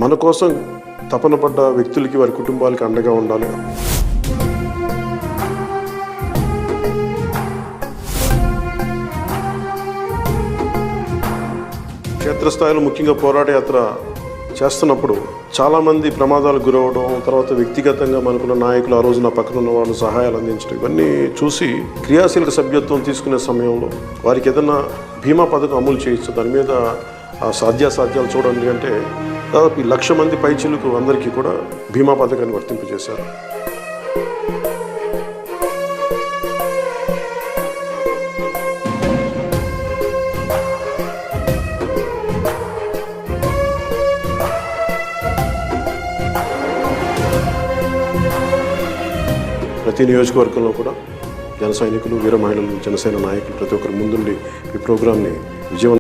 మన కోసం తపన పడ్డ వ్యక్తులకి, వారి కుటుంబాలకి అండగా ఉండాలి. క్షేత్రస్థాయిలో ముఖ్యంగా పోరాట యాత్ర చేస్తున్నప్పుడు చాలామంది ప్రమాదాలకు గురవడం, తర్వాత వ్యక్తిగతంగా మనకున్న నాయకులు, ఆ రోజు నా పక్కన ఉన్న వాళ్ళు సహాయాలు అందించడం, ఇవన్నీ చూసి క్రియాశీలక సభ్యత్వం తీసుకునే సమయంలో వారికి ఏదైనా బీమా పథకం అమలు చేయొచ్చు, దాని మీద సాధ్యాసాధ్యాలు చూడండి అంటే దాదాపు 1,00,000 మంది పైచిలకు అందరికీ కూడా బీమా పథకాన్ని వర్తింపజేశారు. ప్రతి నియోజకవర్గంలో కూడా జన సైనికులు, వీర మహిళలు, జనసేన నాయకులు ప్రతి ఒక్కరు ముందుండి ఈ ప్రోగ్రాంని విజయవంతం